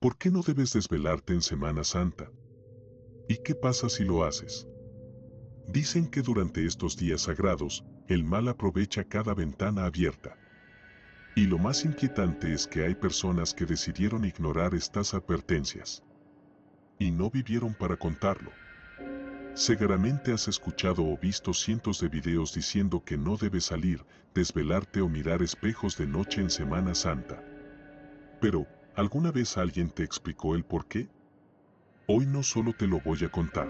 ¿Por qué no debes desvelarte en Semana Santa? ¿Y qué pasa si lo haces? Dicen que durante estos días sagrados, el mal aprovecha cada ventana abierta. Y lo más inquietante es que hay personas que decidieron ignorar estas advertencias. Y no vivieron para contarlo. Seguramente has escuchado o visto cientos de videos diciendo que no debes salir, desvelarte o mirar espejos de noche en Semana Santa. Pero, ¿alguna vez alguien te explicó el por qué? Hoy no solo te lo voy a contar.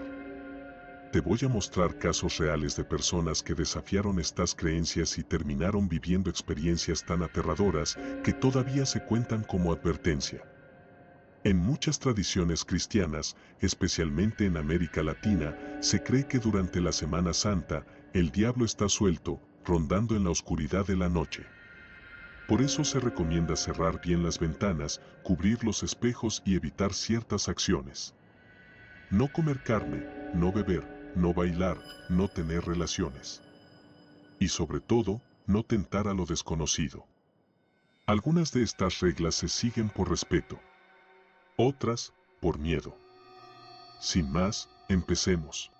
Te voy a mostrar casos reales de personas que desafiaron estas creencias y terminaron viviendo experiencias tan aterradoras que todavía se cuentan como advertencia. En muchas tradiciones cristianas, especialmente en América Latina, se cree que durante la Semana Santa, el diablo está suelto, rondando en la oscuridad de la noche. Por eso se recomienda cerrar bien las ventanas, cubrir los espejos y evitar ciertas acciones. No comer carne, no beber, no bailar, no tener relaciones. Y sobre todo, no tentar a lo desconocido. Algunas de estas reglas se siguen por respeto. Otras, por miedo. Sin más, empecemos.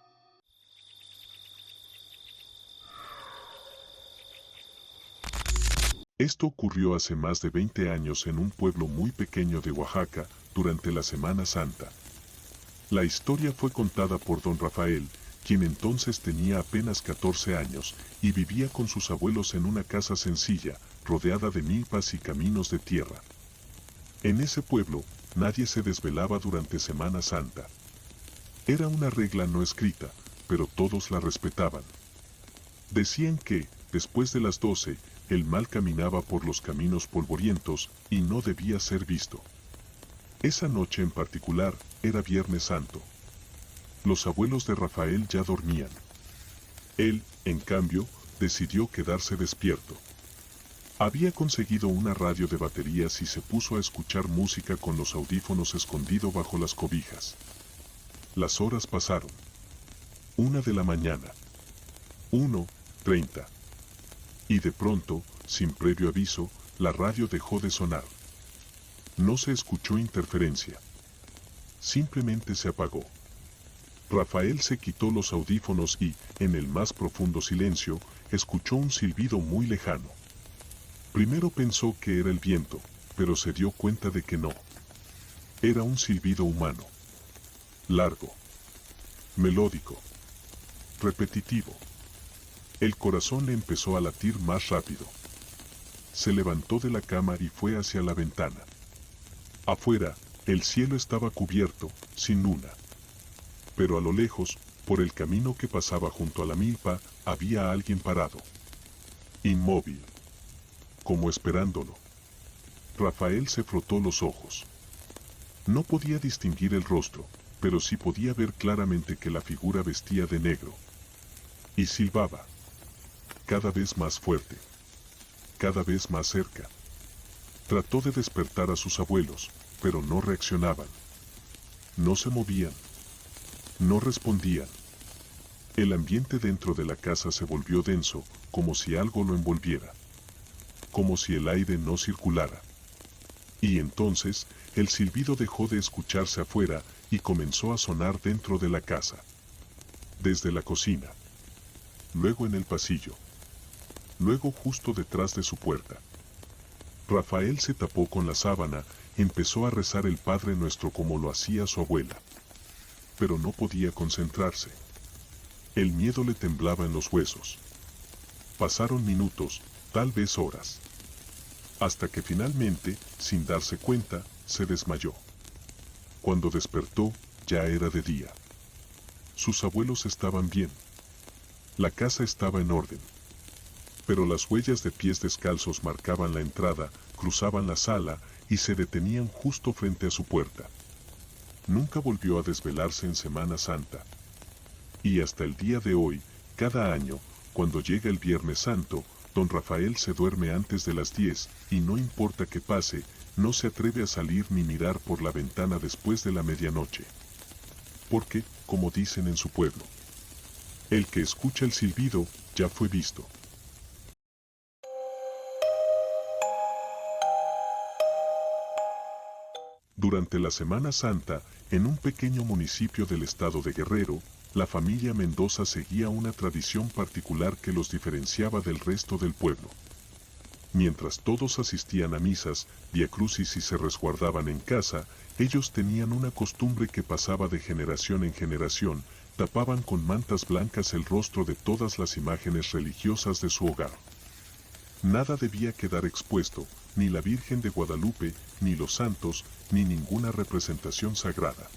Esto ocurrió hace más de 20 años en un pueblo muy pequeño de Oaxaca, durante la Semana Santa. La historia fue contada por don Rafael, quien entonces tenía apenas 14 años, y vivía con sus abuelos en una casa sencilla, rodeada de milpas y caminos de tierra. En ese pueblo, nadie se desvelaba durante Semana Santa. Era una regla no escrita, pero todos la respetaban. Decían que, después de las 12, el mal caminaba por los caminos polvorientos y no debía ser visto. Esa noche en particular, era Viernes Santo. Los abuelos de Rafael ya dormían. Él, en cambio, decidió quedarse despierto. Había conseguido una radio de baterías y se puso a escuchar música con los audífonos escondido bajo las cobijas. Las horas pasaron. 1 de la mañana. 1:30. Y de pronto, sin previo aviso, la radio dejó de sonar. No se escuchó interferencia. Simplemente se apagó. Rafael se quitó los audífonos y, en el más profundo silencio, escuchó un silbido muy lejano. Primero pensó que era el viento, pero se dio cuenta de que no. Era un silbido humano. Largo. Melódico. Repetitivo. El corazón le empezó a latir más rápido. Se levantó de la cama y fue hacia la ventana. Afuera, el cielo estaba cubierto, sin luna. Pero a lo lejos, por el camino que pasaba junto a la milpa, había alguien parado. Inmóvil. Como esperándolo. Rafael se frotó los ojos. No podía distinguir el rostro, pero sí podía ver claramente que la figura vestía de negro. Y silbaba. Cada vez más fuerte. Cada vez más cerca. Trató de despertar a sus abuelos, pero no reaccionaban. No se movían. No respondían. El ambiente dentro de la casa se volvió denso, como si algo lo envolviera. Como si el aire no circulara. Y entonces, el silbido dejó de escucharse afuera y comenzó a sonar dentro de la casa. Desde la cocina. Luego en el pasillo. Luego justo detrás de su puerta. Rafael se tapó con la sábana, empezó a rezar el Padre Nuestro como lo hacía su abuela. Pero no podía concentrarse. El miedo le temblaba en los huesos. Pasaron minutos, tal vez horas. Hasta que finalmente, sin darse cuenta, se desmayó. Cuando despertó, ya era de día. Sus abuelos estaban bien. La casa estaba en orden. Pero las huellas de pies descalzos marcaban la entrada, cruzaban la sala y se detenían justo frente a su puerta. Nunca volvió a desvelarse en Semana Santa. Y hasta el día de hoy, cada año, cuando llega el Viernes Santo, don Rafael se duerme antes de las 10 y no importa qué pase, no se atreve a salir ni mirar por la ventana después de la medianoche. Porque, como dicen en su pueblo, el que escucha el silbido, ya fue visto. Durante la Semana Santa, en un pequeño municipio del estado de Guerrero, la familia Mendoza seguía una tradición particular que los diferenciaba del resto del pueblo. Mientras todos asistían a misas, viacrucis y se resguardaban en casa, ellos tenían una costumbre que pasaba de generación en generación: tapaban con mantas blancas el rostro de todas las imágenes religiosas de su hogar. Nada debía quedar expuesto, ni la Virgen de Guadalupe, ni los santos, ni ninguna representación sagrada.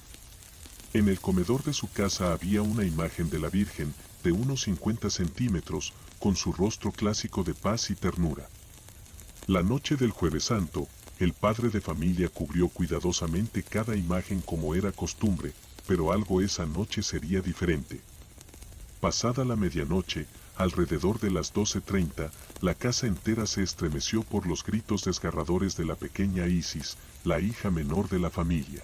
En el comedor de su casa había una imagen de la Virgen, de unos 50 centímetros, con su rostro clásico de paz y ternura. La noche del Jueves Santo, el padre de familia cubrió cuidadosamente cada imagen como era costumbre, pero algo esa noche sería diferente. Pasada la medianoche, alrededor de las 12:30, la casa entera se estremeció por los gritos desgarradores de la pequeña Isis, la hija menor de la familia.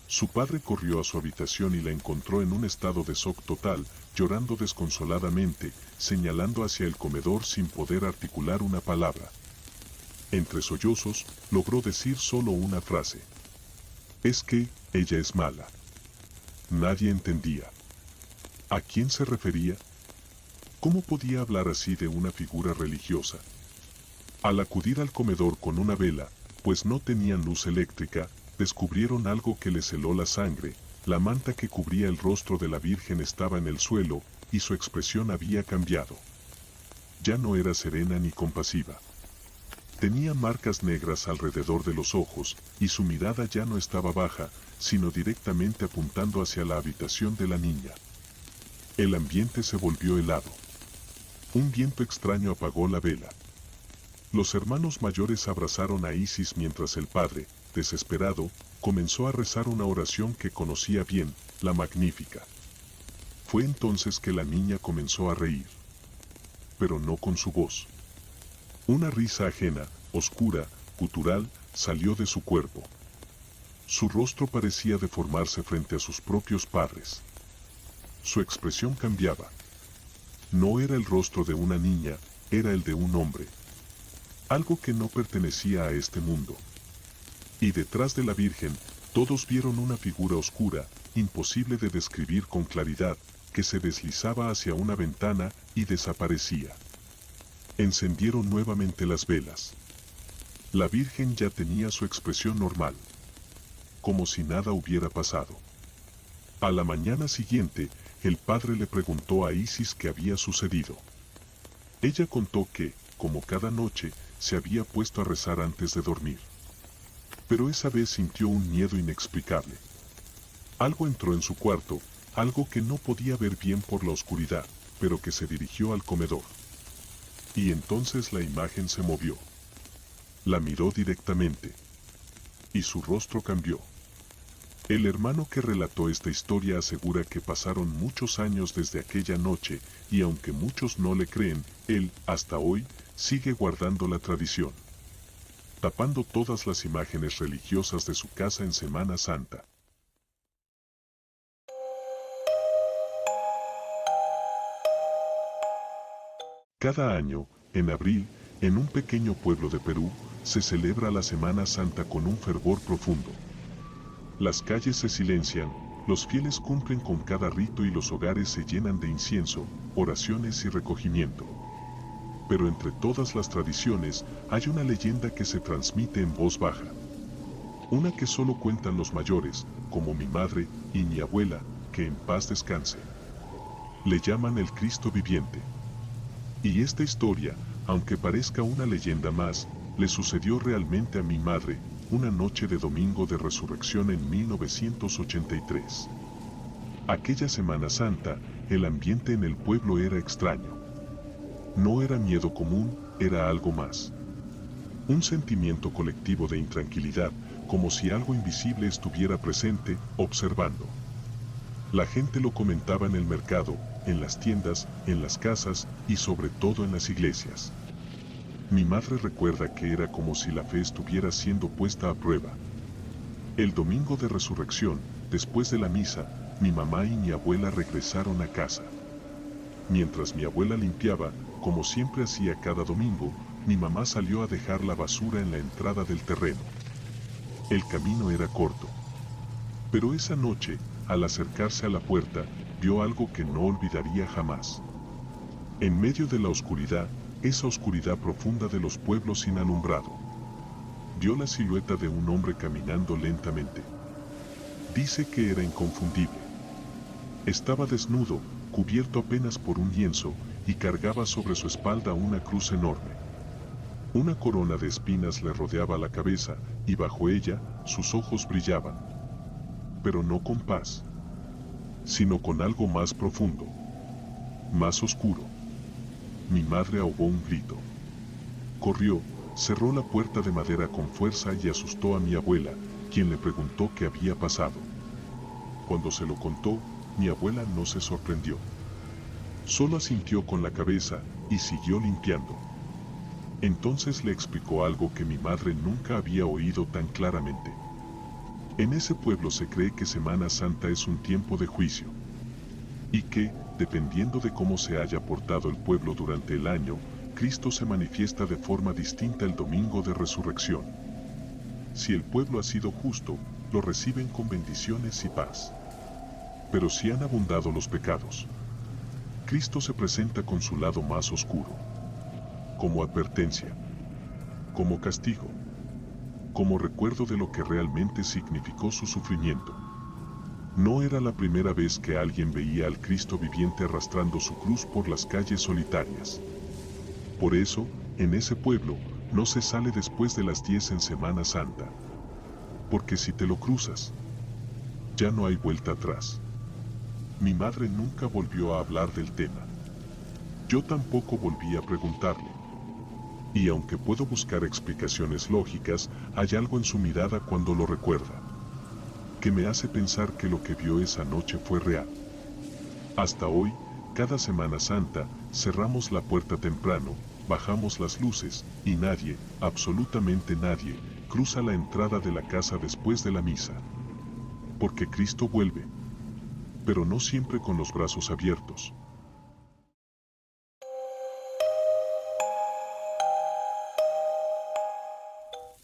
Su padre corrió a su habitación y la encontró en un estado de shock total, llorando desconsoladamente, señalando hacia el comedor sin poder articular una palabra. Entre sollozos, logró decir solo una frase: «Es que, ella es mala». Nadie entendía. ¿A quién se refería? ¿Cómo podía hablar así de una figura religiosa? Al acudir al comedor con una vela, pues no tenían luz eléctrica, descubrieron algo que les heló la sangre: la manta que cubría el rostro de la Virgen estaba en el suelo, y su expresión había cambiado. Ya no era serena ni compasiva. Tenía marcas negras alrededor de los ojos, y su mirada ya no estaba baja, sino directamente apuntando hacia la habitación de la niña. El ambiente se volvió helado. Un viento extraño apagó la vela. Los hermanos mayores abrazaron a Isis mientras el padre, desesperado, comenzó a rezar una oración que conocía bien, la Magnífica. Fue entonces que la niña comenzó a reír. Pero no con su voz. Una risa ajena, oscura, gutural, salió de su cuerpo. Su rostro parecía deformarse frente a sus propios padres. Su expresión cambiaba. No era el rostro de una niña, era el de un hombre. Algo que no pertenecía a este mundo. Y detrás de la Virgen, todos vieron una figura oscura, imposible de describir con claridad, que se deslizaba hacia una ventana y desaparecía. Encendieron nuevamente las velas. La Virgen ya tenía su expresión normal. Como si nada hubiera pasado. A la mañana siguiente, el padre le preguntó a Isis qué había sucedido. Ella contó que, como cada noche, se había puesto a rezar antes de dormir. Pero esa vez sintió un miedo inexplicable. Algo entró en su cuarto, algo que no podía ver bien por la oscuridad, pero que se dirigió al comedor. Y entonces la imagen se movió. La miró directamente. Y su rostro cambió. El hermano que relató esta historia asegura que pasaron muchos años desde aquella noche, y aunque muchos no le creen, él, hasta hoy, sigue guardando la tradición. Tapando todas las imágenes religiosas de su casa en Semana Santa. Cada año, en abril, en un pequeño pueblo de Perú, se celebra la Semana Santa con un fervor profundo. Las calles se silencian, los fieles cumplen con cada rito y los hogares se llenan de incienso, oraciones y recogimiento. Pero entre todas las tradiciones, hay una leyenda que se transmite en voz baja. Una que solo cuentan los mayores, como mi madre y mi abuela, que en paz descanse. Le llaman el Cristo viviente. Y esta historia, aunque parezca una leyenda más, le sucedió realmente a mi madre, una noche de domingo de resurrección en 1983. Aquella Semana Santa, el ambiente en el pueblo era extraño. No era miedo común, era algo más. Un sentimiento colectivo de intranquilidad, como si algo invisible estuviera presente, observando. La gente lo comentaba en el mercado, en las tiendas, en las casas y sobre todo en las iglesias. Mi madre recuerda que era como si la fe estuviera siendo puesta a prueba. El domingo de resurrección, después de la misa, mi mamá y mi abuela regresaron a casa. Mientras mi abuela limpiaba, como siempre hacía cada domingo, mi mamá salió a dejar la basura en la entrada del terreno. El camino era corto. Pero esa noche, al acercarse a la puerta, vio algo que no olvidaría jamás. En medio de la oscuridad, esa oscuridad profunda de los pueblos sin alumbrado, vio la silueta de un hombre caminando lentamente. Dice que era inconfundible. Estaba desnudo, cubierto apenas por un lienzo, y cargaba sobre su espalda una cruz enorme. Una corona de espinas le rodeaba la cabeza, y bajo ella, sus ojos brillaban. Pero no con paz, sino con algo más profundo, más oscuro. Mi madre ahogó un grito. Corrió, cerró la puerta de madera con fuerza y asustó a mi abuela, quien le preguntó qué había pasado. Cuando se lo contó, mi abuela no se sorprendió. Solo asintió con la cabeza y siguió limpiando. Entonces le explicó algo que mi madre nunca había oído tan claramente. En ese pueblo se cree que Semana Santa es un tiempo de juicio. Y que, dependiendo de cómo se haya portado el pueblo durante el año, Cristo se manifiesta de forma distinta el domingo de resurrección. Si el pueblo ha sido justo, lo reciben con bendiciones y paz. Pero si han abundado los pecados, Cristo se presenta con su lado más oscuro, como advertencia, como castigo, como recuerdo de lo que realmente significó su sufrimiento. No era la primera vez que alguien veía al Cristo viviente arrastrando su cruz por las calles solitarias. Por eso, en ese pueblo, no se sale después de las 10 en Semana Santa. Porque si te lo cruzas, ya no hay vuelta atrás. Mi madre nunca volvió a hablar del tema. Yo tampoco volví a preguntarle. Y aunque puedo buscar explicaciones lógicas, hay algo en su mirada cuando lo recuerda, que me hace pensar que lo que vio esa noche fue real. Hasta hoy, cada Semana Santa, cerramos la puerta temprano, bajamos las luces, y nadie, absolutamente nadie, cruza la entrada de la casa después de la misa. Porque Cristo vuelve, pero no siempre con los brazos abiertos.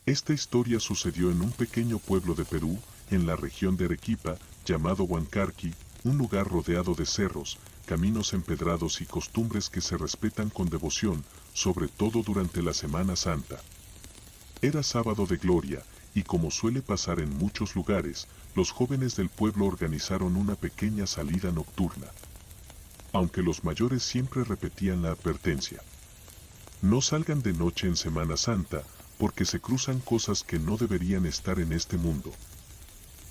Esta historia sucedió en un pequeño pueblo de Perú, en la región de Arequipa, llamado Huancarqui, un lugar rodeado de cerros, caminos empedrados y costumbres que se respetan con devoción, sobre todo durante la Semana Santa. Era sábado de gloria, y como suele pasar en muchos lugares, los jóvenes del pueblo organizaron una pequeña salida nocturna. Aunque los mayores siempre repetían la advertencia: no salgan de noche en Semana Santa, porque se cruzan cosas que no deberían estar en este mundo.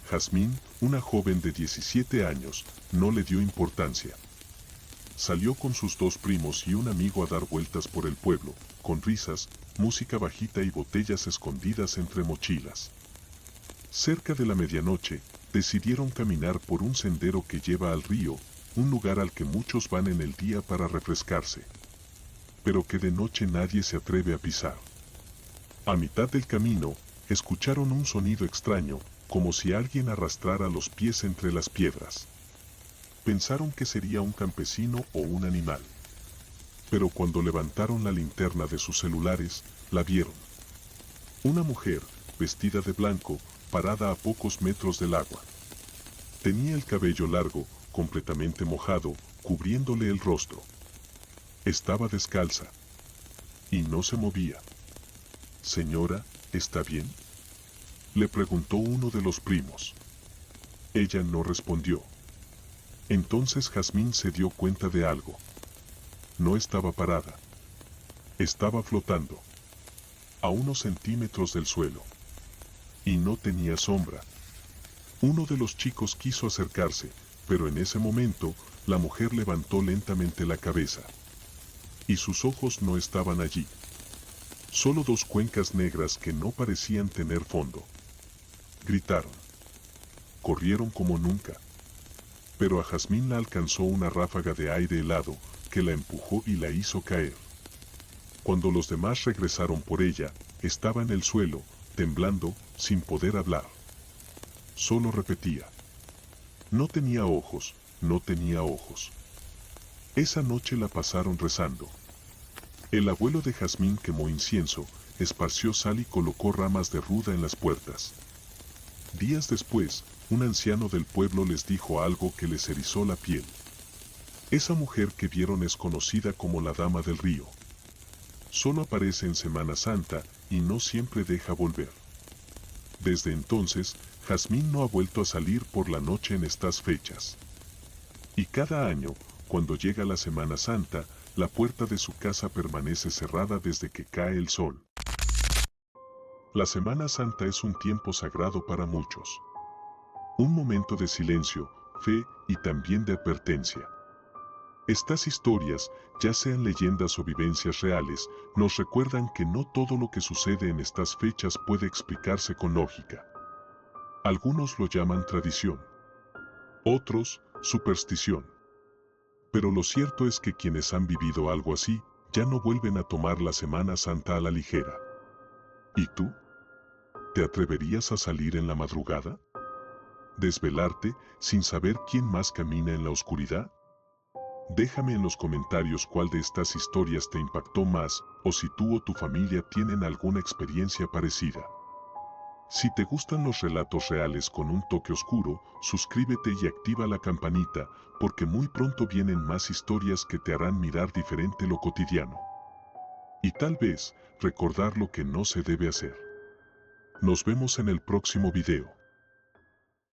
Jazmín, una joven de 17 años, no le dio importancia. Salió con sus 2 primos y un amigo a dar vueltas por el pueblo, con risas, música bajita y botellas escondidas entre mochilas. Cerca de la medianoche, decidieron caminar por un sendero que lleva al río, un lugar al que muchos van en el día para refrescarse, pero que de noche nadie se atreve a pisar. A mitad del camino, escucharon un sonido extraño, como si alguien arrastrara los pies entre las piedras. Pensaron que sería un campesino o un animal. Pero cuando levantaron la linterna de sus celulares, la vieron. Una mujer, vestida de blanco, parada a pocos metros del agua. Tenía el cabello largo, completamente mojado, cubriéndole el rostro. Estaba descalza. Y no se movía. «Señora, ¿está bien?», le preguntó uno de los primos. Ella no respondió. Entonces Jazmín se dio cuenta de algo. No estaba parada. Estaba flotando. A unos centímetros del suelo. Y no tenía sombra. Uno de los chicos quiso acercarse, pero en ese momento, la mujer levantó lentamente la cabeza. Y sus ojos no estaban allí. Solo 2 cuencas negras que no parecían tener fondo. Gritaron. Corrieron como nunca. Pero a Jazmín la alcanzó una ráfaga de aire helado, que la empujó y la hizo caer. Cuando los demás regresaron por ella, estaba en el suelo, temblando, sin poder hablar. Solo repetía: no tenía ojos, no tenía ojos. Esa noche la pasaron rezando. El abuelo de Jazmín quemó incienso, esparció sal y colocó ramas de ruda en las puertas. Días después, un anciano del pueblo les dijo algo que les erizó la piel. Esa mujer que vieron es conocida como la Dama del Río. Solo aparece en Semana Santa y no siempre deja volver. Desde entonces, Jazmín no ha vuelto a salir por la noche en estas fechas. Y cada año, cuando llega la Semana Santa, la puerta de su casa permanece cerrada desde que cae el sol. La Semana Santa es un tiempo sagrado para muchos. Un momento de silencio, fe y también de advertencia. Estas historias, ya sean leyendas o vivencias reales, nos recuerdan que no todo lo que sucede en estas fechas puede explicarse con lógica. Algunos lo llaman tradición. Otros, superstición. Pero lo cierto es que quienes han vivido algo así, ya no vuelven a tomar la Semana Santa a la ligera. ¿Y tú? ¿Te atreverías a salir en la madrugada? ¿Desvelarte sin saber quién más camina en la oscuridad? Déjame en los comentarios cuál de estas historias te impactó más, o si tú o tu familia tienen alguna experiencia parecida. Si te gustan los relatos reales con un toque oscuro, suscríbete y activa la campanita, porque muy pronto vienen más historias que te harán mirar diferente lo cotidiano. Y tal vez, recordar lo que no se debe hacer. Nos vemos en el próximo video.